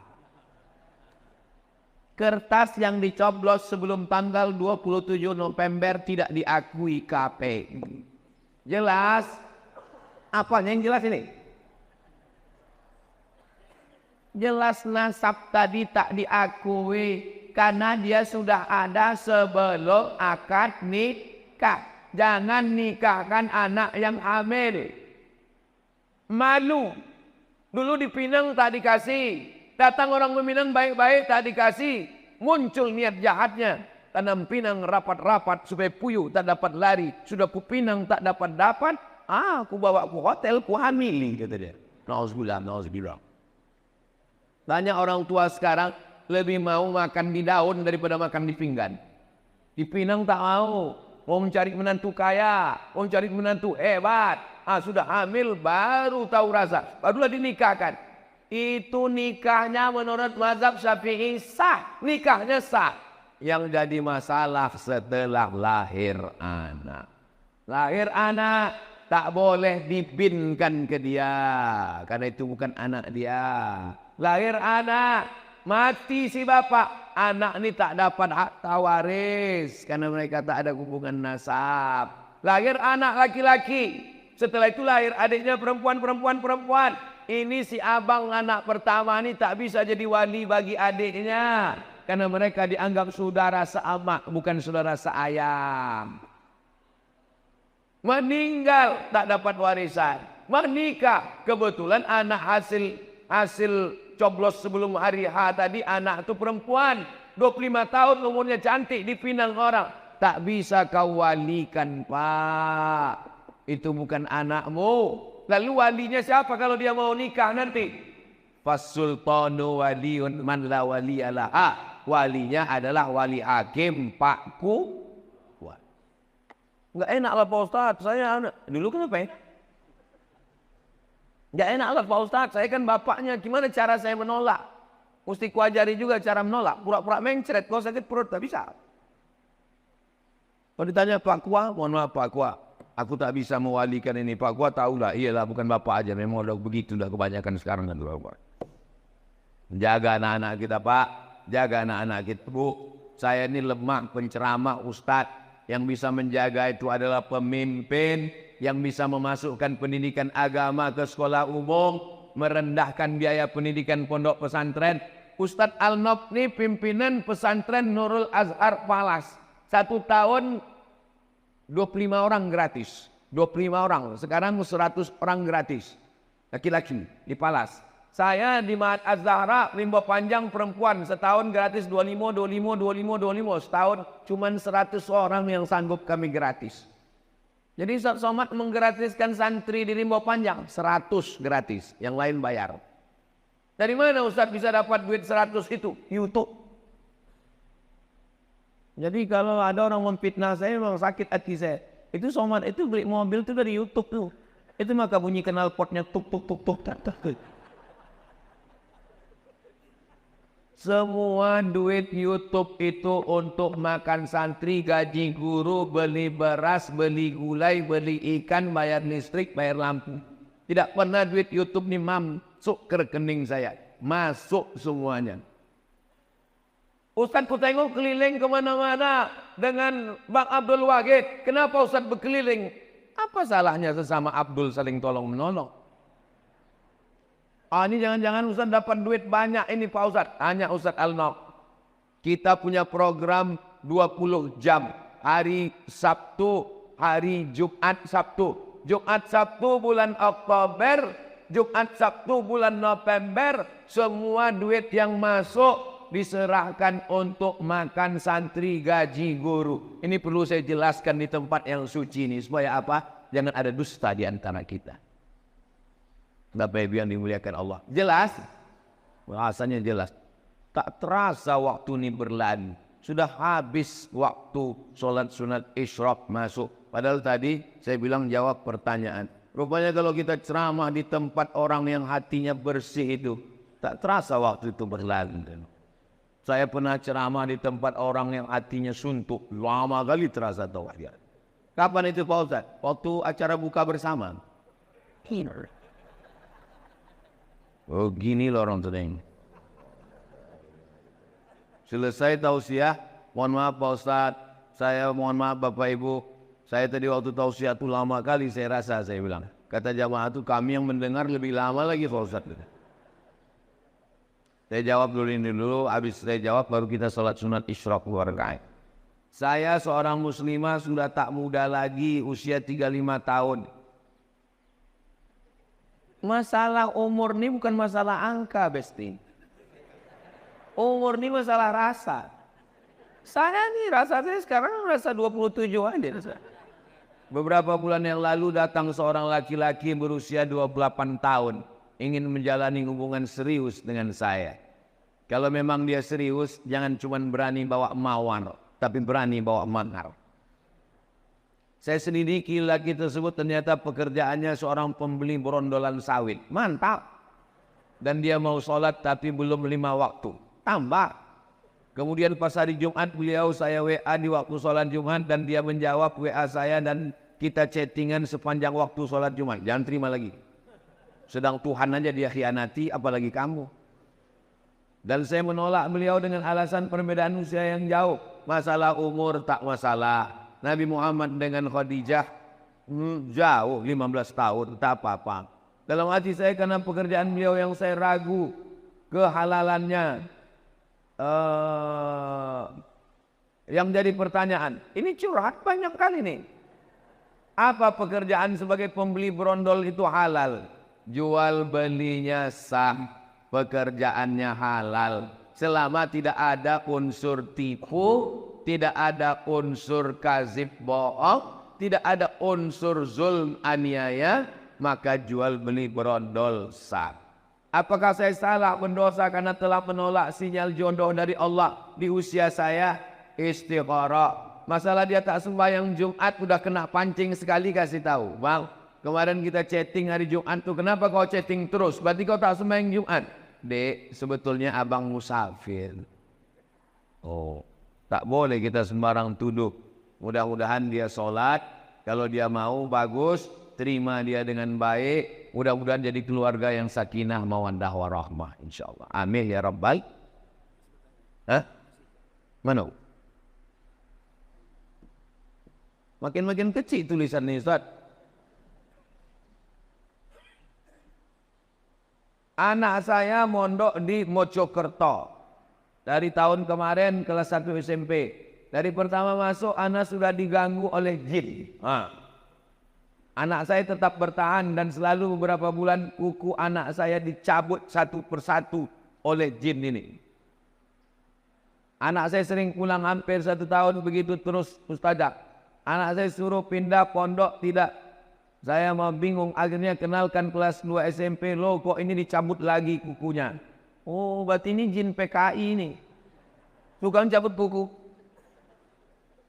Kertas yang dicoblos sebelum tanggal 27 November tidak diakui KPU. Jelas? Apa yang jelas ini? Jelas nasab tadi tak diakui. Karena dia sudah ada sebelum akad nikah. Jangan nikahkan anak yang hamil. Malu. Dulu di Pinang tak dikasih. Datang orang Minang baik-baik tak dikasih. Muncul niat jahatnya. Tanam pinang rapat-rapat supaya puyuh tak dapat lari. Sudah Pinang tak dapat. Aku bawa ke hotel, ku hamili, kata dia. Nauzubillah. Tanya orang tua sekarang. Lebih mau makan di daun daripada makan di pinggan. Di Pinang tak mau. Mau mencari menantu kaya. Mau mencari menantu hebat. Sudah hamil baru tahu rasa. Barulah dinikahkan. Itu nikahnya menurut mazhab Syafi'i sah. Nikahnya sah. Yang jadi masalah setelah lahir anak. Lahir anak tak boleh dibinkan ke dia. Karena itu bukan anak dia. Lahir anak. Mati si bapak, anak ini tak dapat hak waris karena mereka tak ada hubungan nasab. Lahir anak laki-laki, setelah itu lahir adiknya perempuan. Ini si abang anak pertama ini tak bisa jadi wali bagi adiknya karena mereka dianggap saudara seamak bukan saudara seayam. Meninggal tak dapat warisan. Menikah kebetulan anak hasil coblos sebelum hari H tadi anak itu perempuan 25 tahun umurnya cantik dipinang orang. Tak bisa kau walikan pak. Itu bukan anakmu. Lalu walinya siapa kalau dia mau nikah nanti? Fasultanu waliun man la waliyalaha. Walinya adalah wali hakim pakku. Enggak enak lah Pak Ustaz. Saya dulu kenapa ya? Enggak enak lah Pak Ustaz, saya kan bapaknya, gimana cara saya menolak? Mesti kuajari juga cara menolak, pura-pura mencret, kalau sakit perut tak bisa. Kalau ditanya Pak Kua, mohon maaf Pak Kua, aku tak bisa mewalikan ini. Pak Kua tahulah, iyalah bukan bapak aja, memang udah begitu, udah kebanyakan sekarang kan. Jaga anak-anak kita Pak, jaga anak-anak kita Bu. Saya ini lemah penceramah Ustadz. Yang bisa menjaga itu adalah pemimpin yang bisa memasukkan pendidikan agama ke sekolah umum, merendahkan biaya pendidikan pondok pesantren. Ustadz Al-Nob ini pimpinan pesantren Nurul Azhar Palas. 1 tahun 25 orang gratis. 25 orang, sekarang 100 orang gratis. Laki-laki di Palas. Saya di Mahat Az-Zahra, Limbo Panjang perempuan, setahun gratis 25. Setahun cuma 100 orang yang sanggup kami gratis. Jadi Ustaz Somad menggratiskan santri di Limbo Panjang, 100 gratis, yang lain bayar. Dari mana Ustaz bisa dapat duit 100 itu? YouTube. Jadi kalau ada orang memfitnah saya memang sakit hati saya. Itu Somad itu beli mobil itu dari YouTube tuh. Itu maka bunyi knalpotnya tuk. Semua duit YouTube itu untuk makan santri, gaji guru, beli beras, beli gulai, beli ikan, bayar listrik, bayar lampu. Tidak pernah duit YouTube ini masuk ke rekening saya. Masuk semuanya. Ustaz ku tengok keliling kemana-mana dengan Bang Abdul Wahid. Kenapa Ustaz berkeliling? Apa salahnya sesama Abdul saling tolong menolong? Ini jangan-jangan Ustaz dapat duit banyak ini Pak Ustaz. Tanya Ustaz Al-Nob. Kita punya program 20 jam. Hari Sabtu, hari Jumat Sabtu. Jumat Sabtu bulan Oktober, Jumat Sabtu bulan November. Semua duit yang masuk diserahkan untuk makan santri, gaji guru. Ini perlu saya jelaskan di tempat yang suci ini. Supaya apa? Jangan ada dusta di antara kita. Bapak Ibu yang dimuliakan Allah. Jelas? Bahasanya jelas. Tak terasa waktu ini berlalu. Sudah habis waktu sholat sunat isyraq masuk. Padahal tadi saya bilang jawab pertanyaan. Rupanya kalau kita ceramah di tempat orang yang hatinya bersih itu. Tak terasa waktu itu berlalu. Saya pernah ceramah di tempat orang yang hatinya suntuk. Lama kali terasa tauhid. Kapan itu Pak Ustaz? Waktu acara buka bersama. Oh gini loh orang sedang. Selesai tausiah, mohon maaf Pak Ustaz, saya mohon maaf Bapak Ibu, saya tadi waktu tausiah itu lama kali saya rasa, saya bilang. Kata jamaah itu kami yang mendengar lebih lama lagi Pak Ustaz. Saya jawab dulu ini dulu, habis saya jawab baru kita sholat sunat isyraq 2 rakaat. Saya seorang muslimah sudah tak muda lagi, usia 35 tahun. Masalah umur ini bukan masalah angka, Besti. Umur ini masalah rasa. Saya nih rasa saya sekarang rasa 27 aja. Beberapa bulan yang lalu datang seorang laki-laki berusia 28 tahun. Ingin menjalani hubungan serius dengan saya. Kalau memang dia serius, jangan cuma berani bawa mawar, tapi berani bawa mahar. Saya selidiki laki tersebut ternyata pekerjaannya seorang pembeli berondolan sawit. Mantap. Dan dia mau sholat tapi belum 5 waktu. Tambah. Kemudian pas hari Jumat beliau saya WA di waktu sholat Jumat dan dia menjawab WA saya dan kita chattingan sepanjang waktu sholat Jumat. Jangan terima lagi. Sedang Tuhan aja dia khianati, apalagi kamu. Dan saya menolak beliau dengan alasan perbedaan usia yang jauh. Masalah umur tak masalah. Nabi Muhammad dengan Khadijah jauh 15 tahun, tak apa-apa. Dalam hati saya karena pekerjaan beliau yang saya ragu kehalalannya. Yang jadi pertanyaan, ini curhat banyak kali nih. Apa pekerjaan sebagai pembeli berondol itu halal? Jual belinya sah, pekerjaannya halal. Selama tidak ada unsur tipu, tidak ada unsur kazib bohong, tidak ada unsur zulm aniaya, maka jual beli berondol sah. Apakah saya salah berdosa karena telah menolak sinyal jodoh dari Allah di usia saya? Istikharah. Masalah dia tak sembahyang Jumat udah kena pancing sekali kasih tahu. Bang, kemarin kita chatting hari Jumat tuh, kenapa kau chatting terus? Berarti kau tak sembahyang Jumat. Dek, sebetulnya abang musafir. Oh, tak boleh kita sembarang tuduh. Mudah-mudahan dia sholat. Kalau dia mau bagus, terima dia dengan baik. Mudah-mudahan jadi keluarga yang sakinah mawaddah warahmah, insyaallah. Amin ya rabbal. Hah? Mana? Makin-makin kecil tulisan ini, Ustaz. Anak saya mondok di Mojokerto. Dari tahun kemarin kelas 1 SMP. Dari pertama masuk anak sudah diganggu oleh jin. Anak saya tetap bertahan dan selalu beberapa bulan kuku anak saya dicabut satu persatu oleh jin ini. Anak saya sering pulang hampir 1 tahun begitu terus Ustazah. Anak saya suruh pindah pondok, tidak. Saya mau bingung, akhirnya kenalkan kelas 2 SMP, loh kok ini dicabut lagi kukunya. Oh berarti ini jin PKI ini. Suka mencabut kuku.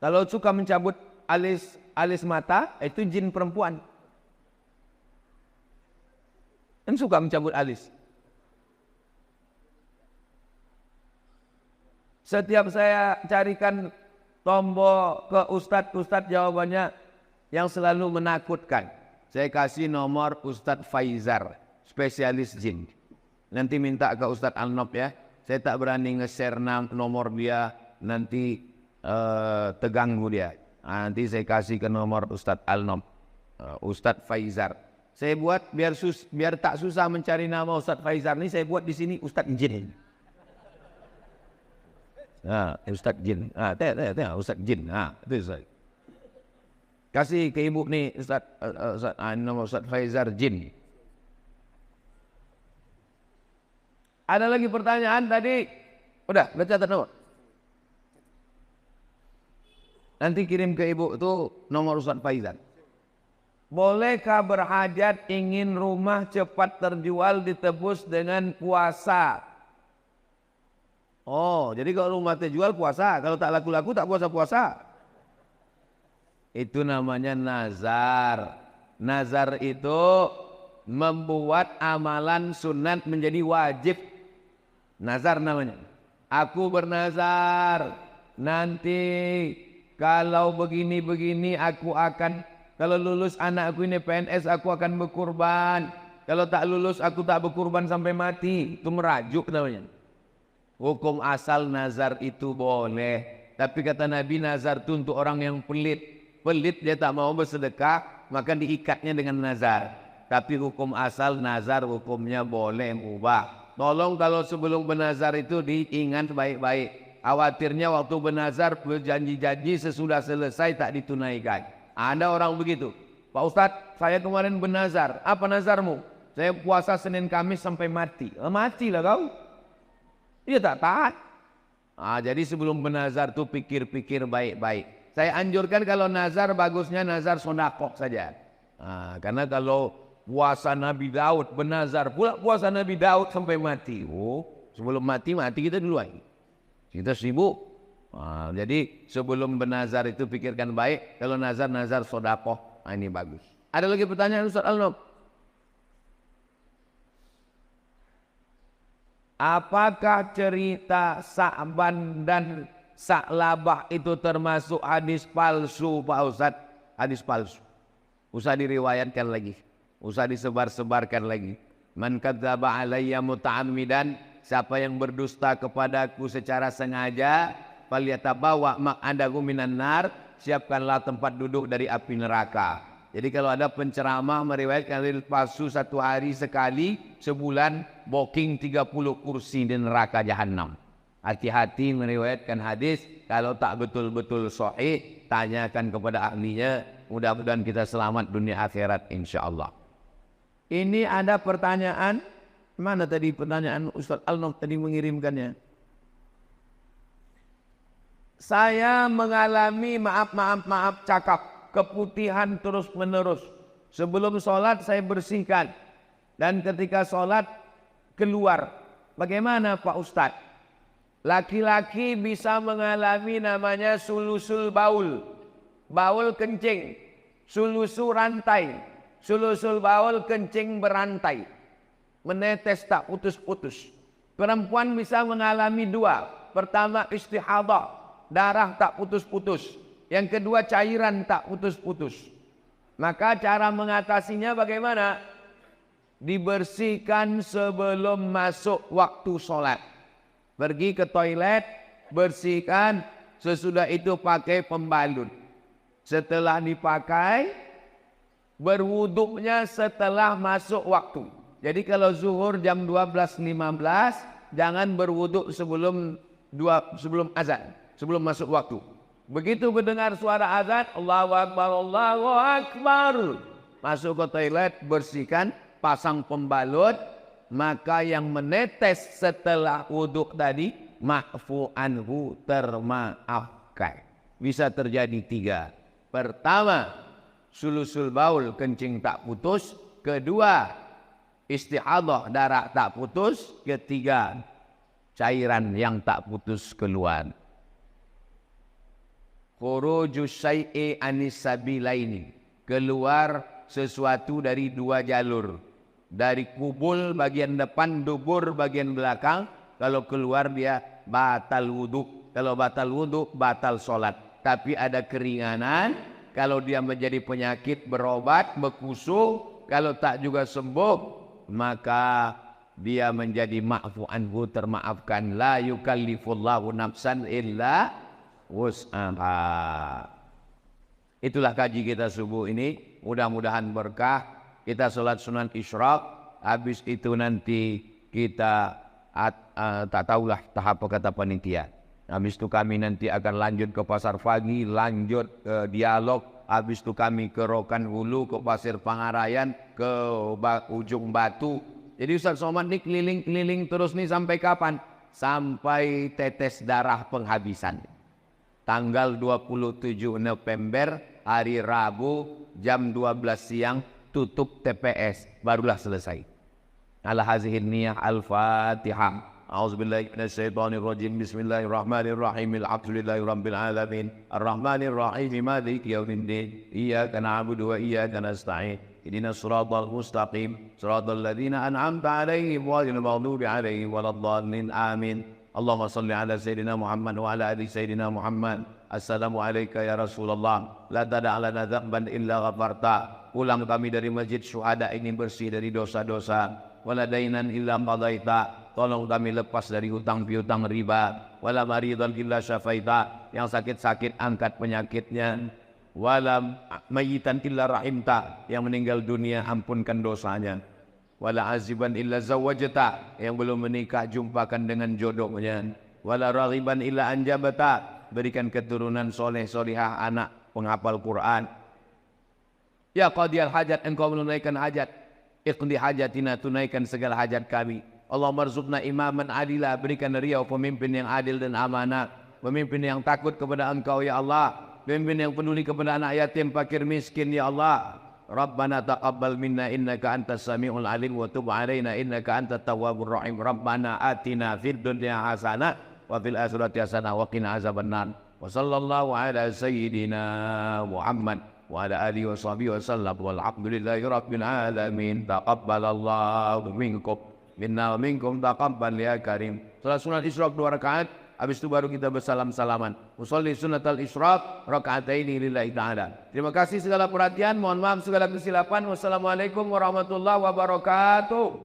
Kalau suka mencabut alis mata, itu jin perempuan. Dan suka mencabut alis. Setiap saya carikan tombol ke Ustadz jawabannya yang selalu menakutkan. Saya kasih nomor Ustadz Faizar, spesialis jin. Nanti minta ke Ustadz Alnob ya. Saya tak berani nge-share nomor dia, nanti terganggu dia. Nanti saya kasih ke nomor Ustadz Alnob, Ustadz Faizar. Saya buat biar tak susah mencari nama Ustadz Faizar ini, saya buat di sini Ustadz Jin. Ustadz Jin. Tengok Ustadz Jin. Itu Ustadz. Kasih ke ibu nih nama Ustadz Faizar Jin. Ada lagi pertanyaan tadi? Udah, catat nomor. Nanti kirim ke ibu itu nomor Ustadz Faizar. Bolehkah berhajat ingin rumah cepat terjual ditebus dengan puasa? Oh, jadi kalau rumah terjual puasa, kalau tak laku-laku tak puasa-puasa. Itu namanya nazar. Nazar itu membuat amalan sunat menjadi wajib. Nazar namanya. Aku bernazar nanti kalau begini-begini aku akan, kalau lulus anakku ini PNS aku akan berkurban. Kalau tak lulus aku tak berkurban sampai mati. Itu merajuk namanya. Hukum asal nazar itu boleh. Tapi kata Nabi, nazar itu untuk orang yang pelit. Pelit dia tak mau bersedekah, maka diikatnya dengan nazar. Tapi hukum asal nazar hukumnya boleh ubah. Tolong kalau sebelum bernazar itu diingat baik-baik. Khawatirnya waktu bernazar berjanji-janji sesudah selesai tak ditunaikan. Ada orang begitu. Pak Ustadz, saya kemarin bernazar. Apa nazarmu? Saya puasa Senin Kamis sampai mati. Matilah kau. Dia tak taat. Jadi sebelum bernazar tu pikir-pikir baik-baik. Saya anjurkan kalau nazar bagusnya nazar sodakoh saja. Karena kalau puasa Nabi Daud bernazar pula puasa Nabi Daud sampai mati. Sebelum mati kita duluan. Kita sibuk. Jadi sebelum bernazar itu pikirkan baik. Kalau nazar sodakoh, ini bagus. Ada lagi pertanyaan Ustaz Al-Nob? Apakah cerita Sa'ban dan Sa'labah itu termasuk hadis palsu Pak Ustaz? Hadis palsu. Usah diriwayatkan lagi. Usah disebar-sebarkan lagi. Man kadzdzaba alayya muta'ammidan, siapa yang berdusta kepadaku secara sengaja, falyatabawa maq'adahu minan nar, siapkanlah tempat duduk dari api neraka. Jadi kalau ada penceramah meriwayatkan hadis palsu satu hari sekali, sebulan booking 30 kursi di neraka jahanam. Hati-hati meriwayatkan hadis, kalau tak betul-betul sahih, tanyakan kepada ahlinya. Mudah-mudahan kita selamat dunia akhirat insya-Allah. Ini ada pertanyaan, mana tadi pertanyaan Ustaz Al-Nob tadi mengirimkannya? Saya mengalami maaf cakap, keputihan terus menerus. Sebelum sholat saya bersihkan, dan ketika sholat keluar. Bagaimana Pak Ustadz? Laki-laki bisa mengalami namanya sulusul baul. Baul kencing, sulusul rantai. Sulusul baul kencing berantai. Menetes tak putus-putus. Perempuan bisa mengalami dua. Pertama istihadah, darah tak putus-putus. Yang kedua cairan tak putus-putus. Maka cara mengatasinya bagaimana? Dibersihkan sebelum masuk waktu sholat. Pergi ke toilet, bersihkan, sesudah itu pakai pembalut. Setelah dipakai, berwuduknya setelah masuk waktu. Jadi kalau zuhur jam 12.15, jangan berwuduk sebelum azan, sebelum masuk waktu. Begitu mendengar suara azan, Allahu Akbar, Allahu Akbar. Masuk ke toilet, bersihkan, pasang pembalut, maka yang menetes setelah wuduk tadi, ma'fu anhu, termaafkan. Bisa terjadi tiga. Pertama, sulusul baul, kencing tak putus. Kedua, istihadah, darah tak putus. Ketiga, cairan yang tak putus keluar. Khurujus syai'i anis sabilaini, keluar sesuatu dari dua jalur. Dari kubul bagian depan, dubur bagian belakang. Kalau keluar dia batal wudhu. Kalau batal wudhu, batal sholat. Tapi ada keringanan. Kalau dia menjadi penyakit, berobat, berkusu. Kalau tak juga sembuh, maka dia menjadi ma'fu anhu, termaafkan. La yukallifullahu nafsan illa wus'aha. Itulah kaji kita subuh ini. Mudah-mudahan berkah. Kita sholat sunan isyraq. Habis itu nanti kita tak tahulah tahap kata panitia. Habis itu kami nanti akan lanjut ke Pasar Pagi, lanjut ke dialog. Habis itu kami ke Rokan Hulu, ke Pasir Pangarayan, ke Ujung Batu. Jadi Ustaz Somad ini keliling-keliling terus nih sampai kapan? Sampai tetes darah penghabisan. Tanggal 27 November, hari Rabu, jam 12 siang, tutup TPS, barulah selesai. Ala hazihin niyah al-Fatihah. A'udzubillahi minasyaitonirrajim. Bismillahirrahmanirrahim. Alhamdulillahirabbil alamin. Arrahmanirrahim. Maliki yaumiddin. Iyyaka na'budu wa iyyaka nasta'in. Ihdinas siratal mustaqim. Siratal ladzina an'amta 'alaihim ghairil maghdubi 'alaihim waladdallin. Amin. Allahumma salli ala Sayyidina Muhammad wa ala ali Sayyidina Muhammad. Assalamu alayka ya Rasulullah. La tada' lana dzamban illa ghafarta. Pulang kami dari masjid syuhada ini bersih dari dosa-dosa. Wala dainan illa qadaita. Tolong kami lepas dari hutang piutang riba. Wala maridan illa syafaita. Yang sakit-sakit angkat penyakitnya. Wala mayitan illa rahimta. Yang meninggal dunia ampunkan dosanya. Wala aziban illa zawajata. Yang belum menikah jumpakan dengan jodohnya. Wala raghiban illa anjabata. Berikan keturunan soleh solihah anak penghafal Quran. Ya qadiyal hajat, engkau menunaikan hajat. Iqdi hajatina, tunaikan segala hajat kami. Allahumma rzuqna imaman adila, berikan riau pemimpin yang adil dan amanah. Pemimpin yang takut kepada engkau ya Allah. Pemimpin yang peduli kepada anak yatim, fakir miskin ya Allah. Rabbana taqabbal minna innaka antas samiul alim wa tub alaina innaka antat tawwabur rahim. Rabbana atina fid dunya hasanah wa fil akhirati hasanah wa qina azabannar. Wa sallallahu ala sayyidina Muhammad wa ala alihi wa sahbihi wa sallam walhamdulillahi rabbil alamin. Taqabbalallahu minkum minna wa minkum taqabbal ya karim. Salat sunat Isyraq 2 rakaat, habis itu baru kita bersalam-salaman. Usolli sunatal Isyraq raka'ataini lillahi ta'ala. Terima kasih segala perhatian, mohon maaf segala kesilapan. Wassalamualaikum warahmatullahi wabarakatuh.